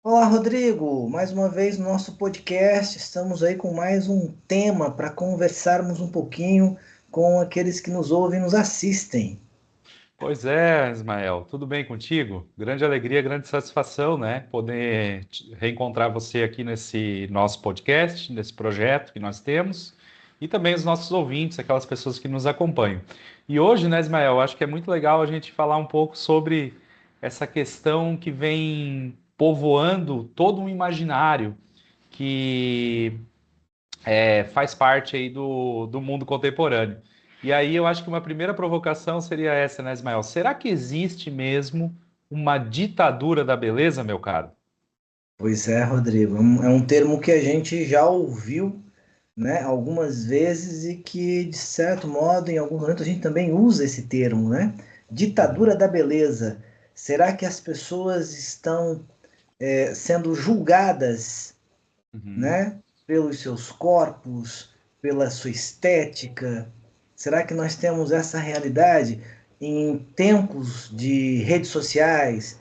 Olá, Rodrigo. Mais uma vez no nosso podcast, estamos aí com mais um tema para conversarmos um pouquinho com aqueles que nos ouvem e nos assistem. Pois é, Ismael, tudo bem contigo? Grande alegria, grande satisfação, né? Poder reencontrar você aqui nesse nosso podcast, nesse projeto que nós temos, e também os nossos ouvintes, aquelas pessoas que nos acompanham. E hoje, né, Ismael, acho que é muito legal a gente falar um pouco sobre essa questão que vem povoando todo um imaginário que faz parte aí do mundo contemporâneo. E aí eu acho que uma primeira provocação seria essa, né, Ismael? Será que existe mesmo uma ditadura da beleza, meu caro? Pois é, Rodrigo, é um termo que a gente já ouviu, né, algumas vezes e que, de certo modo, em algum momento a gente também usa esse termo, né? Ditadura Uhum, da beleza. Será que as pessoas estão sendo julgadas, uhum. né? Pelos seus corpos, pela sua estética? Será que nós temos essa realidade em tempos de redes sociais,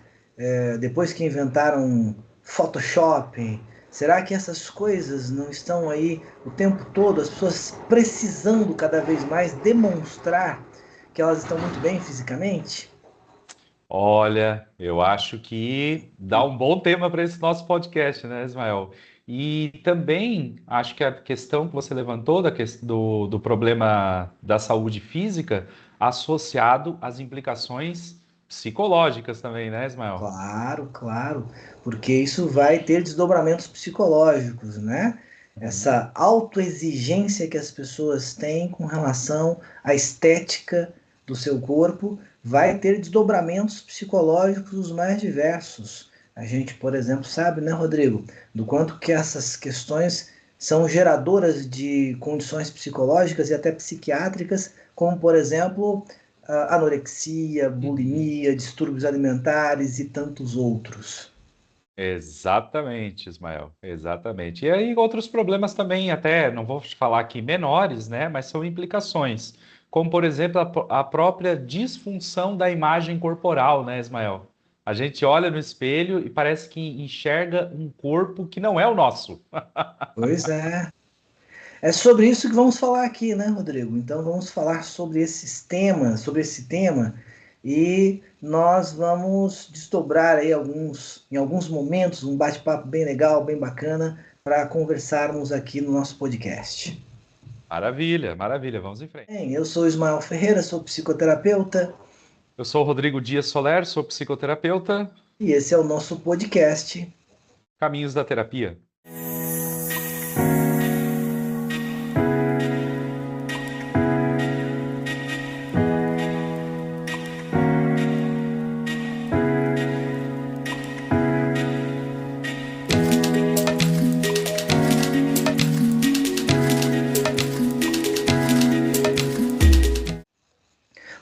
depois que inventaram Photoshop? Será que essas coisas não estão aí o tempo todo, as pessoas precisando cada vez mais demonstrar que elas estão muito bem fisicamente? Olha, eu acho que dá um bom tema para esse nosso podcast, né, Ismael? E também acho que a questão que você levantou do problema da saúde física associado às implicações psicológicas também, né, Ismael? Claro, claro, porque isso vai ter desdobramentos psicológicos, né? Uhum. Essa autoexigência que as pessoas têm com relação à estética do seu corpo vai ter desdobramentos psicológicos os mais diversos. A gente, por exemplo, sabe, né, Rodrigo, do quanto que essas questões são geradoras de condições psicológicas e até psiquiátricas, como, por exemplo, anorexia, Uhum. bulimia, distúrbios alimentares e tantos outros. Exatamente, Ismael, exatamente. E aí outros problemas também, até não vou falar aqui menores, né, mas são implicações, como por exemplo a própria disfunção da imagem corporal, né, Ismael? A gente olha no espelho e parece que enxerga um corpo que não é o nosso. Pois é. É sobre isso que vamos falar aqui, né, Rodrigo? Então vamos falar sobre esses temas, sobre esse tema, e nós vamos desdobrar aí em alguns momentos, um bate-papo bem legal, bem bacana, para conversarmos aqui no nosso podcast. Maravilha, maravilha, vamos em frente. Bem, eu sou Ismael Ferreira, sou psicoterapeuta, Eu sou o Rodrigo Dias Soler, sou psicoterapeuta, e esse é o nosso podcast. Caminhos da Terapia.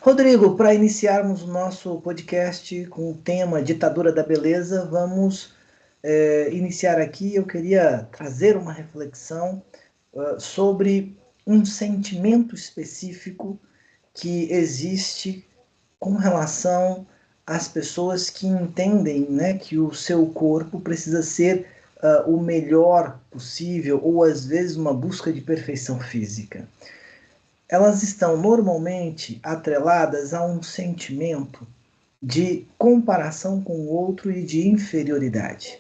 Rodrigo, para iniciarmos o nosso podcast com o tema Ditadura da Beleza, vamos iniciar aqui. Eu queria trazer uma reflexão sobre um sentimento específico que existe com relação às pessoas que entendem, né, que o seu corpo precisa ser o melhor possível, ou às vezes uma busca de perfeição física. Elas estão normalmente atreladas a um sentimento de comparação com o outro e de inferioridade.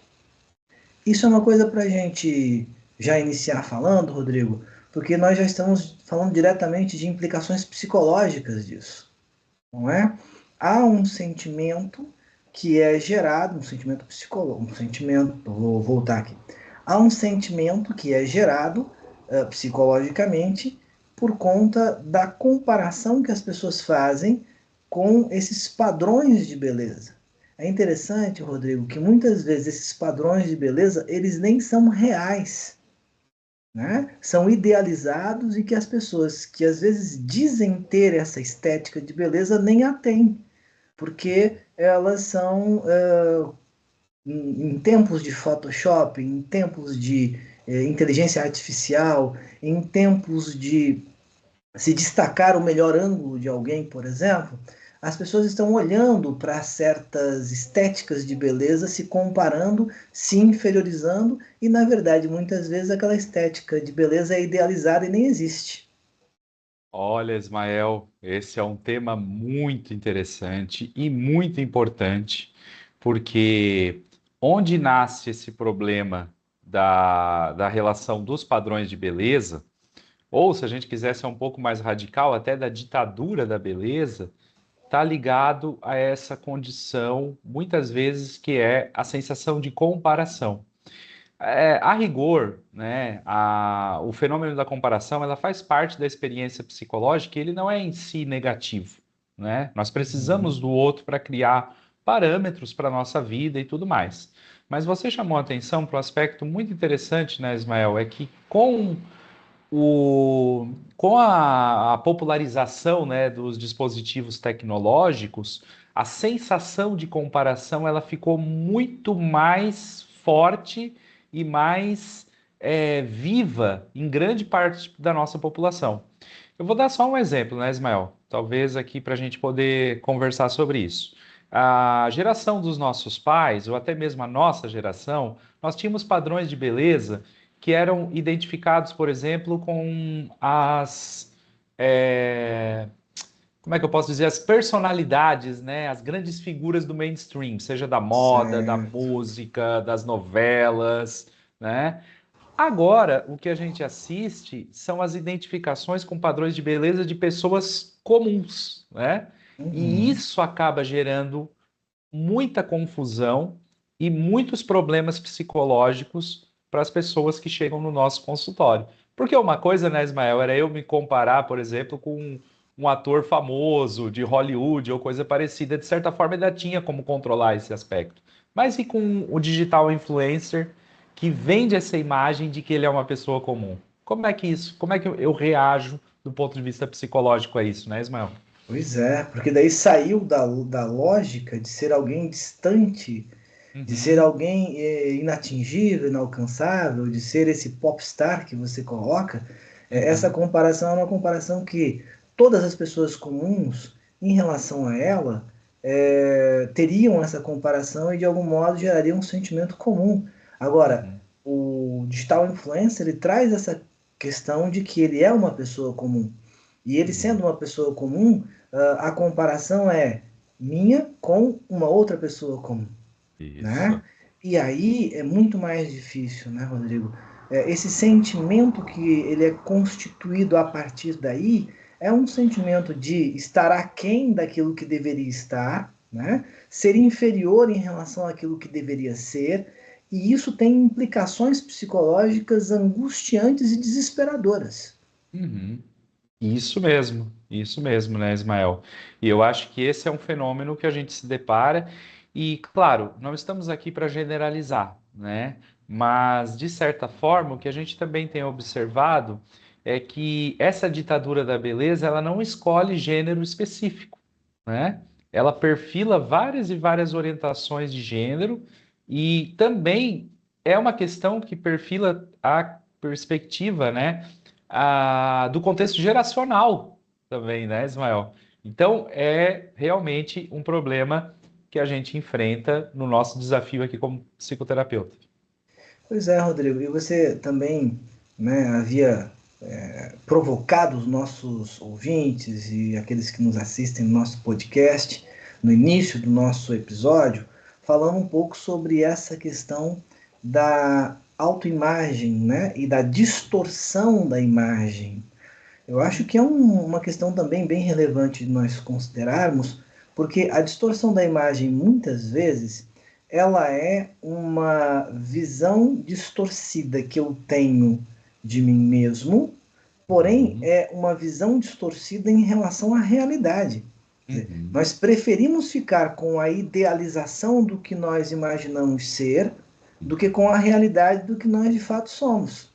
Isso é uma coisa para a gente já iniciar falando, Rodrigo, porque nós já estamos falando diretamente de implicações psicológicas disso, não é? Há um sentimento que é gerado, um sentimento psicológico, um sentimento, vou voltar aqui. Há um sentimento que é gerado psicologicamente por conta da comparação que as pessoas fazem com esses padrões de beleza. É interessante, Rodrigo, que muitas vezes esses padrões de beleza, eles nem são reais, né? São idealizados e que as pessoas que às vezes dizem ter essa estética de beleza nem a têm, porque elas são, em tempos de Photoshop, em tempos de inteligência artificial, em tempos de se destacar o melhor ângulo de alguém, por exemplo, as pessoas estão olhando para certas estéticas de beleza, se comparando, se inferiorizando, e na verdade, muitas vezes aquela estética de beleza é idealizada e nem existe. Olha, Ismael, esse é um tema muito interessante e muito importante, porque onde nasce esse problema da relação dos padrões de beleza, ou se a gente quiser ser um pouco mais radical, até da ditadura da beleza, está ligado a essa condição, muitas vezes, que é a sensação de comparação. A rigor, né, o fenômeno da comparação, ela faz parte da experiência psicológica e ele não é em si negativo, né? Nós precisamos do outro para criar parâmetros para a nossa vida e tudo mais. Mas você chamou a atenção para um aspecto muito interessante, né, Ismael? É que com a popularização, né, dos dispositivos tecnológicos, a sensação de comparação ela ficou muito mais forte e mais viva em grande parte da nossa população. Eu vou dar só um exemplo, né, Ismael? Talvez aqui para a gente poder conversar sobre isso. A geração dos nossos pais, ou até mesmo a nossa geração, nós tínhamos padrões de beleza que eram identificados, por exemplo, com é, como é que eu posso dizer, as personalidades, né? As grandes figuras do mainstream, seja da moda, da Certo. música, das novelas, né? Agora, o que a gente assiste são as identificações com padrões de beleza de pessoas comuns, né? E Uhum. isso acaba gerando muita confusão e muitos problemas psicológicos para as pessoas que chegam no nosso consultório. Porque uma coisa, né, Ismael, era eu me comparar, por exemplo, com um ator famoso de Hollywood ou coisa parecida. De certa forma, ainda tinha como controlar esse aspecto. Mas e com o digital influencer que vende essa imagem de que ele é uma pessoa comum? Como é que eu reajo do ponto de vista psicológico a isso, né, Ismael? Pois é, porque daí saiu da lógica de ser alguém distante, de ser Uhum, alguém inatingível, inalcançável, de ser esse popstar que você coloca. Essa uhum, comparação é uma comparação que todas as pessoas comuns, em relação a ela, teriam essa comparação e de algum modo gerariam um sentimento comum. Agora, uhum, o digital influencer ele traz essa questão de que ele é uma pessoa comum. E ele uhum. sendo uma pessoa comum, a comparação é minha com uma outra pessoa comum, né? Isso. E aí é muito mais difícil, né, Rodrigo? Esse sentimento que ele é constituído a partir daí é um sentimento de estar aquém daquilo que deveria estar, né? Ser inferior em relação àquilo que deveria ser, e isso tem implicações psicológicas angustiantes e desesperadoras. Uhum. Isso mesmo, né, Ismael? E eu acho que esse é um fenômeno que a gente se depara, e, claro, não estamos aqui para generalizar, né? Mas, de certa forma, o que a gente também tem observado é que essa ditadura da beleza, ela não escolhe gênero específico, né? Ela perfila várias e várias orientações de gênero, e também é uma questão que perfila a perspectiva, né? Do contexto geracional também, né, Ismael? Então, é realmente um problema que a gente enfrenta no nosso desafio aqui como psicoterapeuta. Pois é, Rodrigo, e você também, né, havia provocado os nossos ouvintes e aqueles que nos assistem no nosso podcast, no início do nosso episódio, falando um pouco sobre essa questão da autoimagem, né, e da distorção da imagem. Eu acho que é uma questão também bem relevante de nós considerarmos, porque a distorção da imagem, muitas vezes, ela é uma visão distorcida que eu tenho de mim mesmo, porém Uhum, é uma visão distorcida em relação à realidade. Quer dizer, uhum. nós preferimos ficar com a idealização do que nós imaginamos ser do que com a realidade do que nós de fato somos,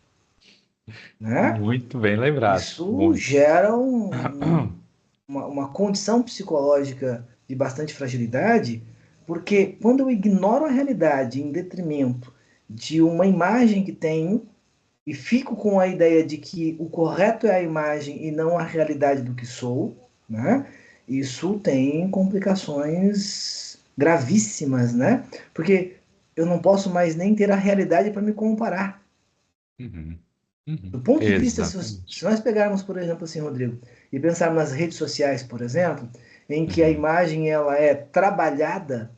né? Muito bem lembrado, Isso muito. gera uma condição psicológica de bastante fragilidade, porque quando eu ignoro a realidade em detrimento de uma imagem que tenho e fico com a ideia de que o correto é a imagem e não a realidade do que sou, né? isso tem complicações gravíssimas, né? Porque eu não posso mais nem ter a realidade para me comparar. Uhum. Do Uhum. ponto de vista, se Exatamente. nós pegarmos, por exemplo, assim, Rodrigo, e pensarmos nas redes sociais, por exemplo, em que a Uhum. imagem ela é trabalhada.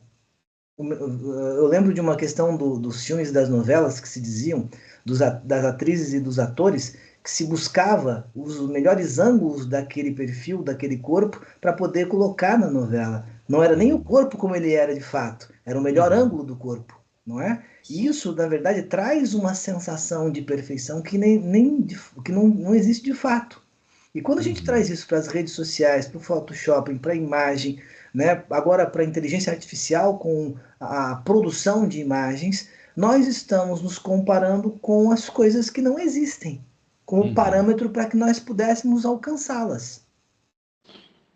Eu lembro de uma questão dos filmes e das novelas que se diziam, das atrizes e dos atores, que se buscava os melhores ângulos daquele perfil, daquele corpo, para poder colocar na novela. Não era nem o Uhum. corpo como ele era de fato, era o melhor Uhum. ângulo do corpo, não é? E isso, na verdade, traz uma sensação de perfeição que, nem que não existe de fato. E quando a gente traz Uhum. isso para as redes sociais, para o Photoshop, para a imagem, né, agora para a inteligência artificial com a produção de imagens, nós estamos nos comparando com as coisas que não existem, como Uhum. parâmetro para que nós pudéssemos alcançá-las.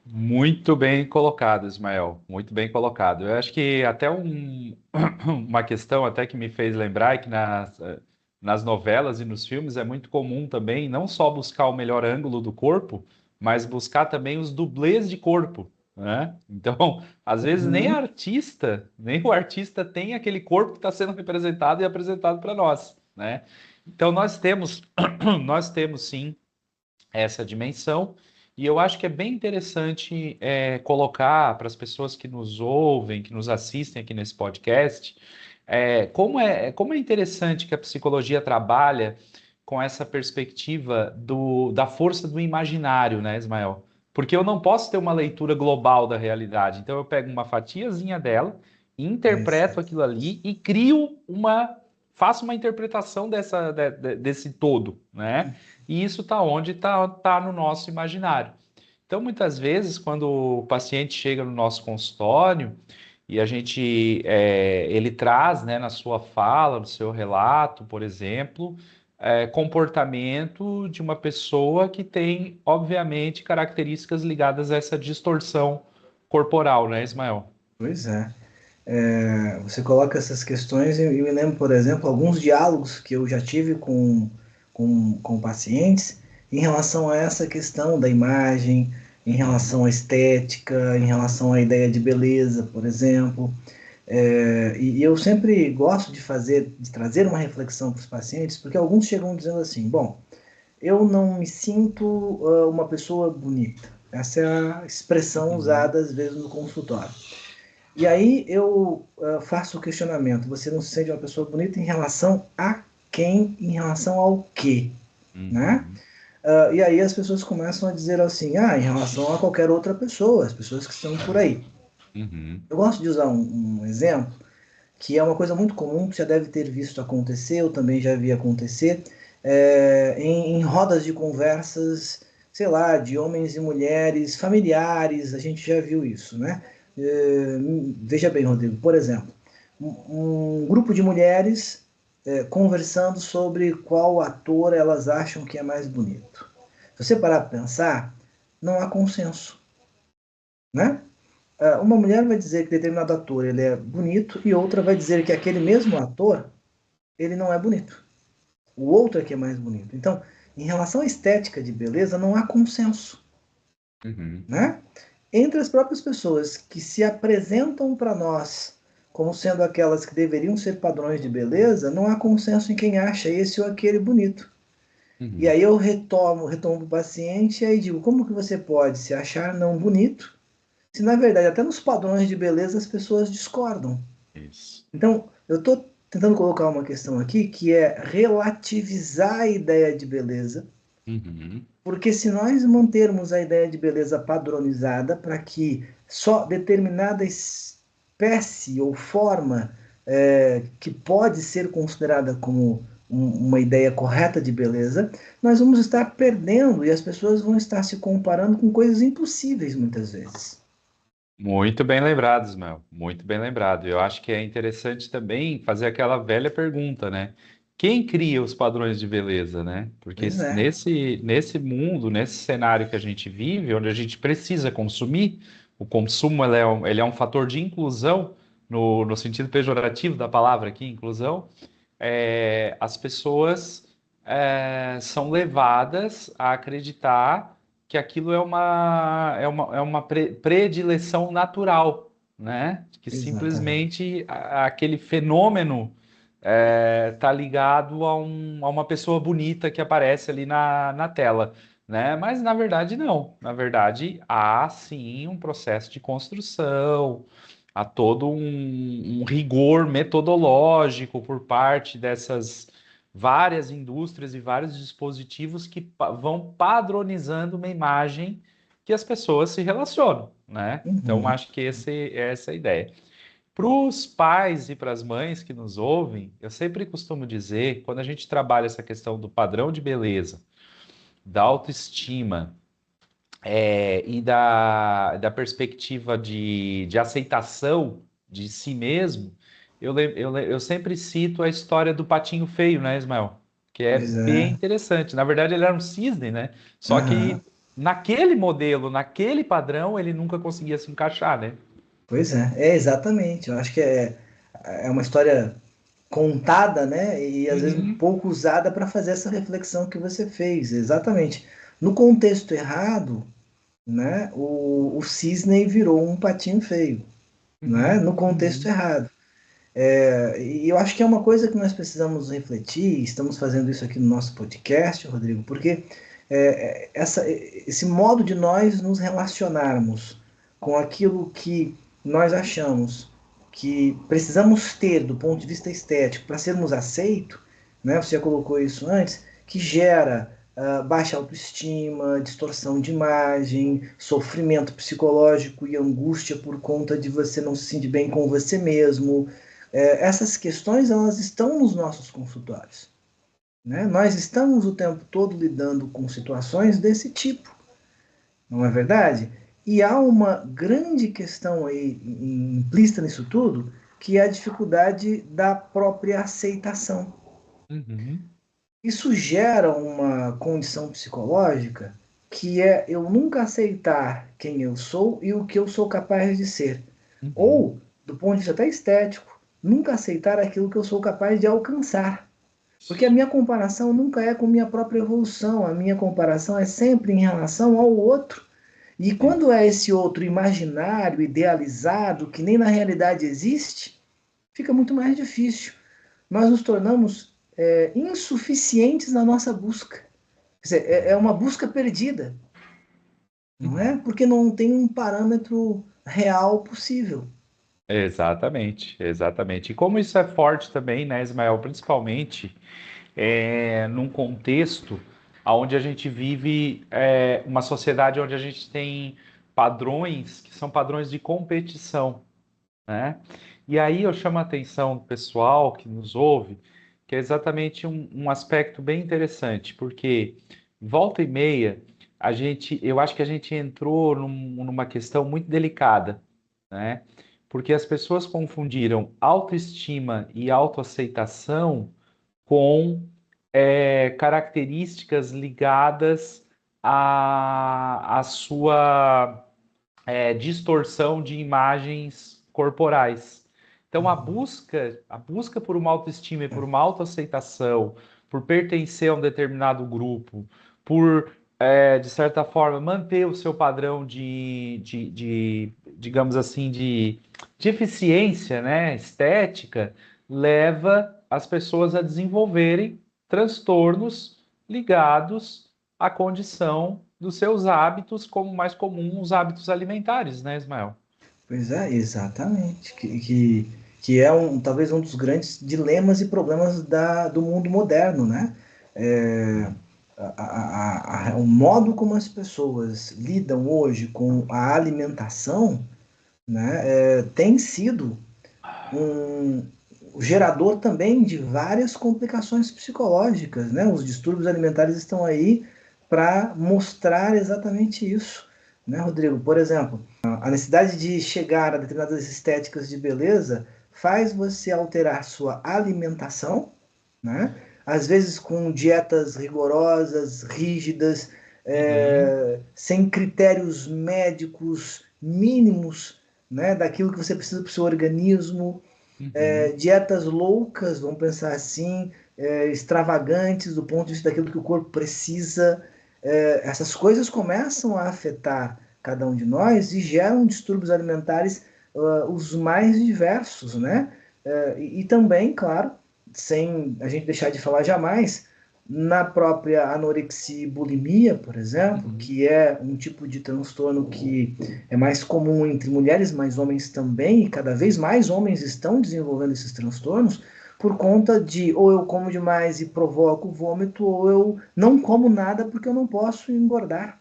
Muito bem colocado, Ismael. Muito bem colocado. Eu acho que até uma questão até que me fez lembrar é que nas novelas e nos filmes é muito comum também não só buscar o melhor ângulo do corpo, mas buscar também os dublês de corpo, né? Então, às vezes Uhum. nem o artista tem aquele corpo que está sendo representado e apresentado para nós, né? Então, nós temos sim essa dimensão. E eu acho que é bem interessante colocar para as pessoas que nos ouvem, que nos assistem aqui nesse podcast, como é interessante que a psicologia trabalha com essa perspectiva da força do imaginário, né, Ismael? Porque eu não posso ter uma leitura global da realidade. Então eu pego uma fatiazinha dela, interpreto Exato. aquilo ali e crio faço uma interpretação desse todo, né? E isso está onde tá no nosso imaginário. Então, muitas vezes, quando o paciente chega no nosso consultório e ele traz, né, na sua fala, no seu relato, por exemplo, comportamento de uma pessoa que tem, obviamente, características ligadas a essa distorção corporal, né, Ismael? Pois é. Você coloca essas questões e eu me lembro, por exemplo, alguns diálogos que eu já tive com pacientes em relação a essa questão da imagem, em Uhum, relação à estética, em relação à ideia de beleza, por exemplo. E eu sempre gosto de trazer uma reflexão para os pacientes, porque alguns chegam dizendo assim: bom, eu não me sinto uma pessoa bonita. Essa é a expressão uhum, usada às vezes no consultório. E aí eu faço o questionamento: você não se sente uma pessoa bonita em relação a quem? Em relação ao quê? Né? uhum, E aí as pessoas começam a dizer assim: em relação a qualquer outra pessoa, as pessoas que estão por aí. uhum, Eu gosto de usar um exemplo que é uma coisa muito comum, que já deve ter visto acontecer, eu também já vi acontecer, em rodas de conversas, sei lá, de homens e mulheres, familiares, a gente já viu isso, né? É, Veja bem, Rodrigo, por exemplo, um grupo de mulheres conversando sobre qual ator elas acham que é mais bonito. Se você parar para pensar, não há consenso, né? Uma mulher vai dizer que determinado ator ele é bonito e outra vai dizer que aquele mesmo ator ele não é bonito. O outro é que é mais bonito. Então, em relação à estética de beleza, não há consenso, uhum. né? Entre as próprias pessoas que se apresentam para nós como sendo aquelas que deveriam ser padrões de beleza, não há consenso em quem acha esse ou aquele bonito. E Uhum. aí eu retomo o paciente e aí digo, como que você pode se achar não bonito, se na verdade até nos padrões de beleza as pessoas discordam? Isso. Então, eu estou tentando colocar uma questão aqui que é relativizar a ideia de beleza, Uhum. porque se nós mantermos a ideia de beleza padronizada para que só determinada espécie ou forma que pode ser considerada como uma ideia correta de beleza, nós vamos estar perdendo e as pessoas vão estar se comparando com coisas impossíveis muitas vezes. Muito bem lembrado, Ismael. Muito bem lembrado. Eu acho que é interessante também fazer aquela velha pergunta, né? Quem cria os padrões de beleza, né? Porque Pois é. nesse mundo, nesse cenário que a gente vive, onde a gente precisa consumir, o consumo ele é um fator de inclusão, no sentido pejorativo da palavra aqui, inclusão, as pessoas são levadas a acreditar que aquilo é uma predileção natural, né? Que Exatamente. simplesmente aquele fenômeno tá ligado a uma pessoa bonita que aparece ali na tela, né? Mas na verdade não. Na verdade, há sim um processo de construção, há todo um rigor metodológico por parte dessas várias indústrias e vários dispositivos que vão padronizando uma imagem que as pessoas se relacionam, né? Então, Uhum. acho que essa é a ideia. Para os pais e para as mães que nos ouvem, eu sempre costumo dizer, quando a gente trabalha essa questão do padrão de beleza, da autoestima, e da perspectiva de aceitação de si mesmo, eu sempre cito a história do patinho feio, né, Ismael? Que é Pois bem é. interessante. Na verdade, ele era um cisne, né? Só Aham. que naquele modelo, naquele padrão, ele nunca conseguia se encaixar, né? Pois é, exatamente. Eu acho que é uma história contada, né? E às vezes um Uhum, pouco usada para fazer essa reflexão que você fez. Exatamente. No contexto errado, né? O cisne virou um patinho feio, né? uhum, No contexto uhum, errado. E eu acho que é uma coisa que nós precisamos refletir. Estamos fazendo isso aqui no nosso podcast, Rodrigo, porque esse modo de nós nos relacionarmos com aquilo que nós achamos que precisamos ter do ponto de vista estético para sermos aceitos, né? Você já colocou isso antes, que gera baixa autoestima, distorção de imagem, sofrimento psicológico e angústia por conta de você não se sentir bem com você mesmo. Essas questões elas estão nos nossos consultórios. Né? Nós estamos o tempo todo lidando com situações desse tipo, não é verdade? E há uma grande questão aí implícita nisso tudo, que é a dificuldade da própria aceitação. uhum, Isso gera uma condição psicológica que é eu nunca aceitar quem eu sou e o que eu sou capaz de ser. uhum. Ou, do ponto de vista até estético, nunca aceitar aquilo que eu sou capaz de alcançar. Porque a minha comparação nunca é com minha própria evolução, a minha comparação é sempre em relação ao outro. E É, quando é esse outro imaginário, idealizado, que nem na realidade existe, fica muito mais difícil. Nós nos tornamos insuficientes na nossa busca. Quer dizer, é uma busca perdida, não é? uhum. Porque não tem um parâmetro real possível. Exatamente, exatamente. E como isso é forte também, né, Ismael, principalmente num contexto onde a gente vive uma sociedade onde a gente tem padrões que são padrões de competição, né? E aí eu chamo a atenção do pessoal que nos ouve, que é exatamente um aspecto bem interessante, porque volta e meia eu acho que a gente entrou numa questão muito delicada, né? Porque as pessoas confundiram autoestima e autoaceitação com características ligadas à sua distorção de imagens corporais. Então, Uhum. a busca por uma autoestima e por uma autoaceitação, por pertencer a um determinado grupo, por, de certa forma, manter o seu padrão digamos assim, de eficiência, né, estética, leva as pessoas a desenvolverem transtornos ligados à condição dos seus hábitos, como mais comum os hábitos alimentares, né, Ismael? Pois é, exatamente. Que é talvez um dos grandes dilemas e problemas do mundo moderno, né? É, o modo como as pessoas lidam hoje com a alimentação, né, tem sido um gerador também de várias complicações psicológicas, né? Os distúrbios alimentares estão aí para mostrar exatamente isso, né, Rodrigo? Por exemplo, a necessidade de chegar a determinadas estéticas de beleza faz você alterar sua alimentação, né? Às vezes com dietas rigorosas, rígidas, Uhum, sem critérios médicos mínimos, né, daquilo que você precisa para o seu organismo, uhum, dietas loucas, vamos pensar assim, extravagantes do ponto de vista daquilo que o corpo precisa, essas coisas começam a afetar cada um de nós e geram distúrbios alimentares os mais diversos, né? E também, claro, sem a gente deixar de falar jamais, na própria anorexia e bulimia, por exemplo, que é um tipo de transtorno que é mais comum entre mulheres, mas homens também, e cada vez mais homens estão desenvolvendo esses transtornos, por conta de ou eu como demais e provoco vômito, ou eu não como nada porque eu não posso engordar.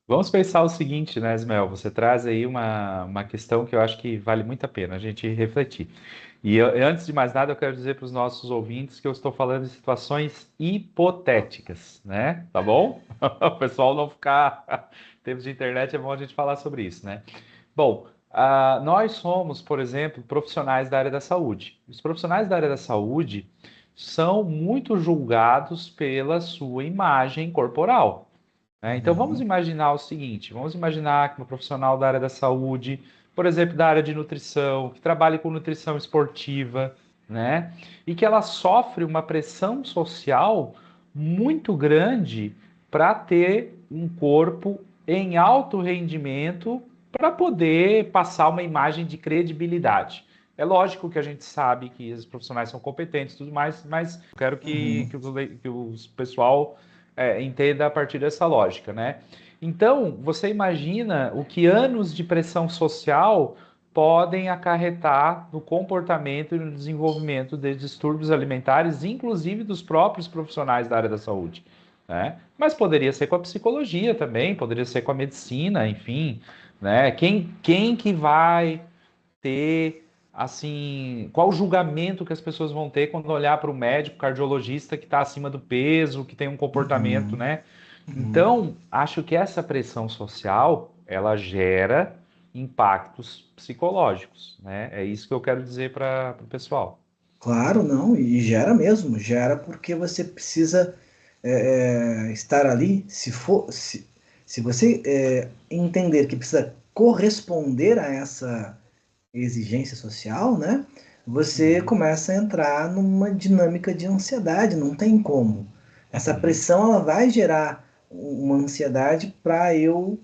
Vamos pensar o seguinte, né, Ismael? Você traz aí uma questão que eu acho que vale muito a pena a gente refletir. Antes de mais nada, eu quero dizer para os nossos ouvintes que eu estou falando de situações hipotéticas, né? Tá bom? O pessoal não ficar. Em termos de internet, é bom a gente falar sobre isso, né? Bom, nós somos, por exemplo, profissionais da área da saúde. Os profissionais da área da saúde são muito julgados pela sua imagem corporal, né? Então vamos Uhum. imaginar o seguinte: vamos imaginar que um profissional da área da saúde, por exemplo, da área de nutrição, que trabalha com nutrição esportiva, né? E que ela sofre uma pressão social muito grande para ter um corpo em alto rendimento para poder passar uma imagem de credibilidade. É lógico que a gente sabe que os profissionais são competentes e tudo mais, mas eu quero Uhum. que os pessoal entenda a partir dessa lógica, né? Então, você imagina o que anos de pressão social podem acarretar no comportamento e no desenvolvimento de distúrbios alimentares, inclusive dos próprios profissionais da área da saúde, né? Mas poderia ser com a psicologia também, poderia ser com a medicina, enfim, né? Quem que vai ter, assim, qual o julgamento que as pessoas vão ter quando olhar para o médico cardiologista que está acima do peso, que tem um comportamento, Uhum. né? Uhum. Então, acho que essa pressão social, ela gera impactos psicológicos, né? É isso que eu quero dizer para o pessoal. Claro, não, e gera mesmo, gera porque você precisa estar ali, se você entender que precisa corresponder a essa exigência social, né? Você Uhum, começa a entrar numa dinâmica de ansiedade, não tem como. Essa uhum, pressão ela vai gerar uma ansiedade para eu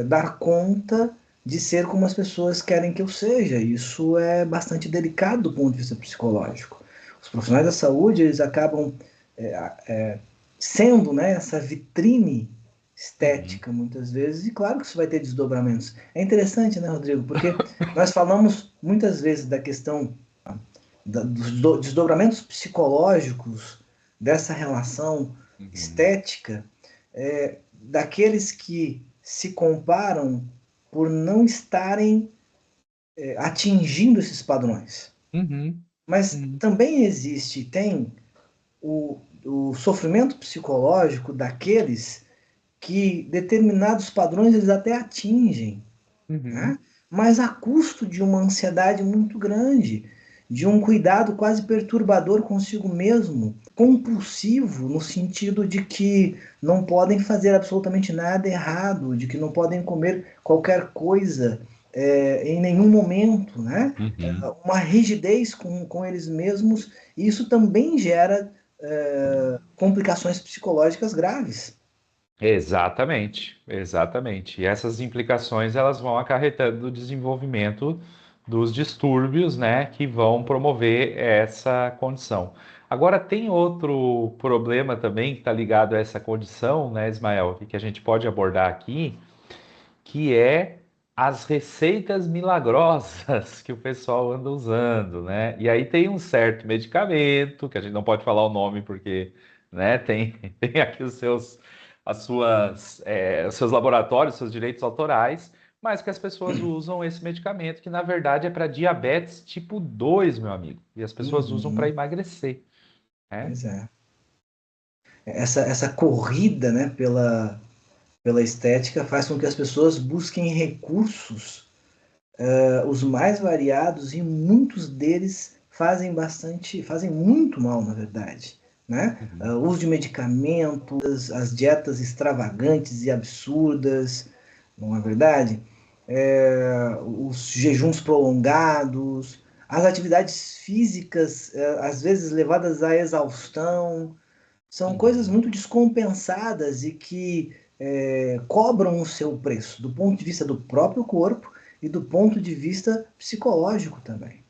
dar conta de ser como as pessoas querem que eu seja. Isso é bastante delicado do ponto de vista psicológico. Os profissionais da saúde eles acabam sendo, né, essa vitrine uhum. estética muitas vezes, e claro que isso vai ter desdobramentos. É interessante, né, Rodrigo? Porque nós falamos muitas vezes da questão dos desdobramentos psicológicos dessa relação Uhum, estética, daqueles que se comparam por não estarem atingindo esses padrões. uhum, Mas uhum, também existe, tem o sofrimento psicológico daqueles que determinados padrões eles até atingem, uhum. né? Mas a custo de uma ansiedade muito grande, de um cuidado quase perturbador consigo mesmo, compulsivo, no sentido de que não podem fazer absolutamente nada errado, de que não podem comer qualquer coisa em nenhum momento, né? Uhum. Uma rigidez com eles mesmos, e isso também gera complicações psicológicas graves. Exatamente, exatamente. E essas implicações elas vão acarretando o desenvolvimento dos distúrbios, né, que vão promover essa condição. Agora tem outro problema também que está ligado a essa condição, né, Ismael, que a gente pode abordar aqui, que é as receitas milagrosas que o pessoal anda usando, né? E aí tem um certo medicamento, que a gente não pode falar o nome porque, né, tem aqui os seus laboratórios, seus direitos autorais, mas que as pessoas usam esse medicamento que, na verdade, é para diabetes tipo 2, meu amigo. E as pessoas usam para Uhum, emagrecer, né? pois é. Essa corrida, né, pela estética faz com que as pessoas busquem recursos, os mais variados, e muitos deles fazem muito mal, na verdade. Né? Uhum. O uso de medicamentos, as dietas extravagantes e absurdas, não é verdade? Os jejuns prolongados, as atividades físicas, às vezes levadas à exaustão, São coisas Uhum. muito descompensadas e que cobram o seu preço, do ponto de vista do próprio corpo e do ponto de vista psicológico também.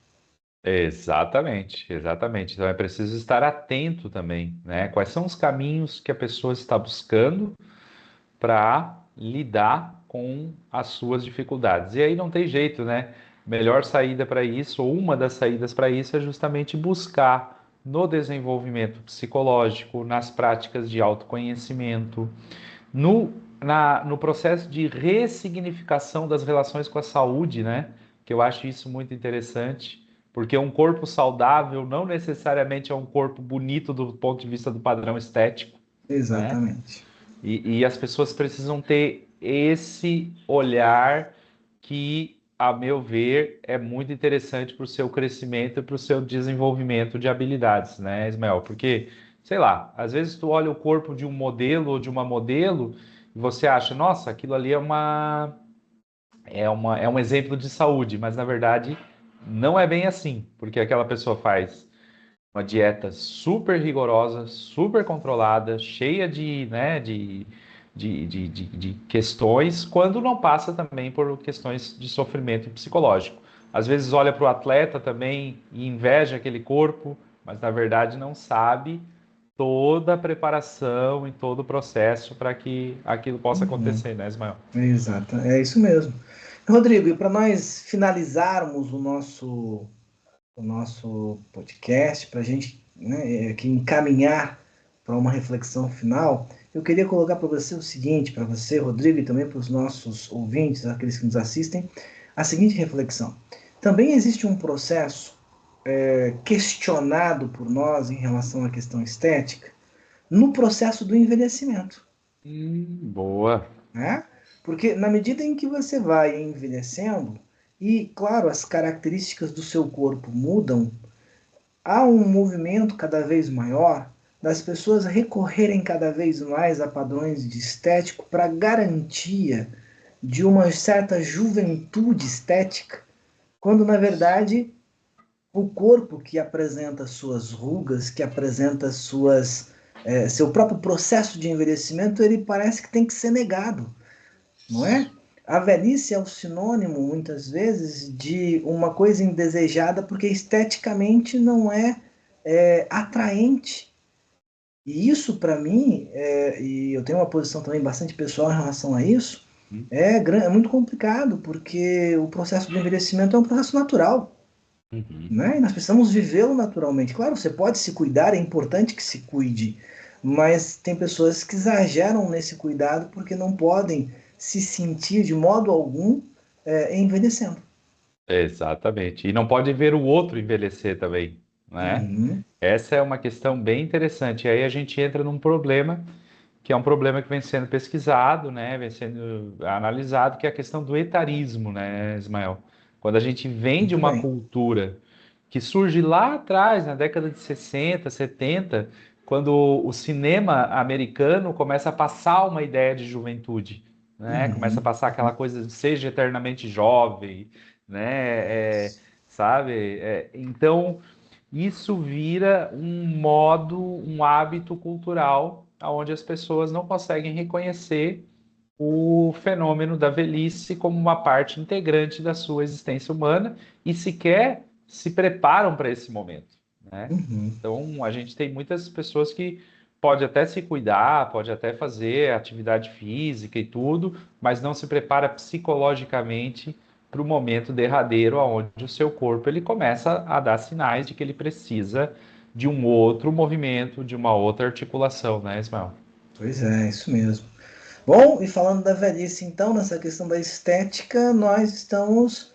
Exatamente, exatamente. Então é preciso estar atento também, né? Quais são os caminhos que a pessoa está buscando para lidar com as suas dificuldades? E aí não tem jeito, né? Melhor saída para isso, ou uma das saídas para isso, é justamente buscar no desenvolvimento psicológico, nas práticas de autoconhecimento, no processo de ressignificação das relações com a saúde, né? Que eu acho isso muito interessante, porque um corpo saudável não necessariamente é um corpo bonito do ponto de vista do padrão estético, né? Exatamente. E as pessoas precisam ter esse olhar que, a meu ver, é muito interessante para o seu crescimento e para o seu desenvolvimento de habilidades, né, Ismael? Porque, sei lá, às vezes tu olha o corpo de um modelo ou de uma modelo e você acha, nossa, aquilo ali é um exemplo de saúde, mas na verdade não é bem assim, porque aquela pessoa faz uma dieta super rigorosa, super controlada, cheia de, né, de questões, quando não passa também por questões de sofrimento psicológico. Às vezes olha para o atleta também e inveja aquele corpo, mas na verdade não sabe toda a preparação e todo o processo para que aquilo possa Uhum. acontecer, né, Ismael? Exato, é isso mesmo. Rodrigo, e para nós finalizarmos o nosso podcast, para a gente, né, aqui encaminhar para uma reflexão final, eu queria colocar para você o seguinte, para você, Rodrigo, e também para os nossos ouvintes, aqueles que nos assistem, a seguinte reflexão. Também existe um processo questionado por nós em relação à questão estética no processo do envelhecimento, Boa. né? Porque na medida em que você vai envelhecendo, e claro, as características do seu corpo mudam, há um movimento cada vez maior das pessoas recorrerem cada vez mais a padrões de estético para garantia de uma certa juventude estética, quando na verdade o corpo que apresenta suas rugas, que apresenta seu próprio processo de envelhecimento, ele parece que tem que ser negado, não é? A velhice é o sinônimo, muitas vezes, de uma coisa indesejada, porque esteticamente não é atraente. E isso, para mim, e eu tenho uma posição também bastante pessoal em relação a isso, é muito complicado, porque o processo de envelhecimento é um processo natural, Uhum. né? E nós precisamos vivê-lo naturalmente. Claro, você pode se cuidar, é importante que se cuide, mas tem pessoas que exageram nesse cuidado porque não podem se sentir de modo algum envelhecendo. Exatamente. E não pode ver o outro envelhecer também, né? Uhum, Essa é uma questão bem interessante. E aí a gente entra num problema, que é um problema que vem sendo pesquisado, né? Vem sendo analisado, que é a questão do etarismo, né, Ismael? Quando a gente vem de muito uma bem. cultura que surge lá atrás, na década de 60, 70, quando o cinema americano começa a passar uma ideia de juventude, né? Começa a Uhum, passar aquela coisa de seja eternamente jovem, né? Sabe? Então, isso vira um modo, um hábito cultural onde as pessoas não conseguem reconhecer o fenômeno da velhice como uma parte integrante da sua existência humana e sequer se preparam para esse momento, né? uhum. Então, a gente tem muitas pessoas que pode até se cuidar, pode até fazer atividade física e tudo, mas não se prepara psicologicamente para o momento derradeiro onde o seu corpo ele começa a dar sinais de que ele precisa de um outro movimento, de uma outra articulação, né, Ismael? Pois é, isso mesmo. Bom, e falando da velhice, então, nessa questão da estética, nós estamos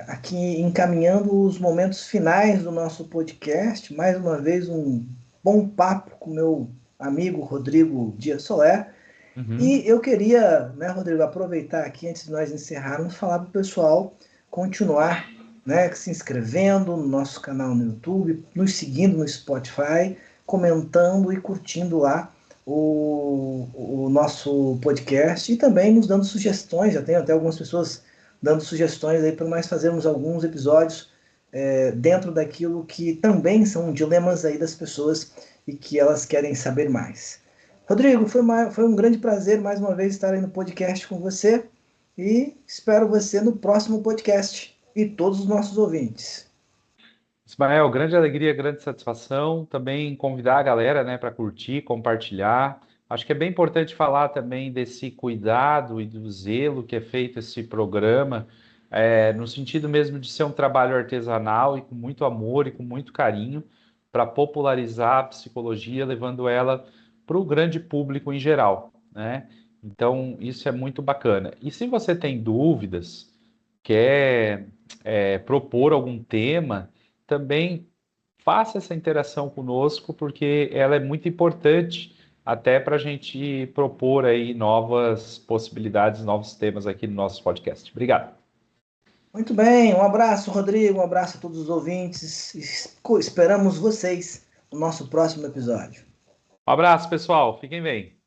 aqui encaminhando os momentos finais do nosso podcast. Mais uma vez, um bom papo com meu amigo Rodrigo Dias Soler. Uhum. E eu queria, né, Rodrigo, aproveitar aqui, antes de nós encerrarmos, falar para o pessoal continuar, né, se inscrevendo no nosso canal no YouTube, nos seguindo no Spotify, comentando e curtindo lá o nosso podcast e também nos dando sugestões. Já tenho até algumas pessoas dando sugestões aí para nós fazermos alguns episódios dentro daquilo que também são dilemas aí das pessoas e que elas querem saber mais. Rodrigo, foi um grande prazer mais uma vez estar aí no podcast com você e espero você no próximo podcast e todos os nossos ouvintes. Ismael, grande alegria, grande satisfação. Também convidar a galera, né, para curtir, compartilhar. Acho que é bem importante falar também desse cuidado e do zelo que é feito esse programa, no sentido mesmo de ser um trabalho artesanal e com muito amor e com muito carinho para popularizar a psicologia, levando ela para o grande público em geral, né? Então, isso é muito bacana. E se você tem dúvidas, quer, propor algum tema, também faça essa interação conosco, porque ela é muito importante até para a gente propor aí novas possibilidades, novos temas aqui no nosso podcast. Obrigado. Muito bem, um abraço, Rodrigo, um abraço a todos os ouvintes. Esperamos vocês no nosso próximo episódio. Um abraço, pessoal. Fiquem bem.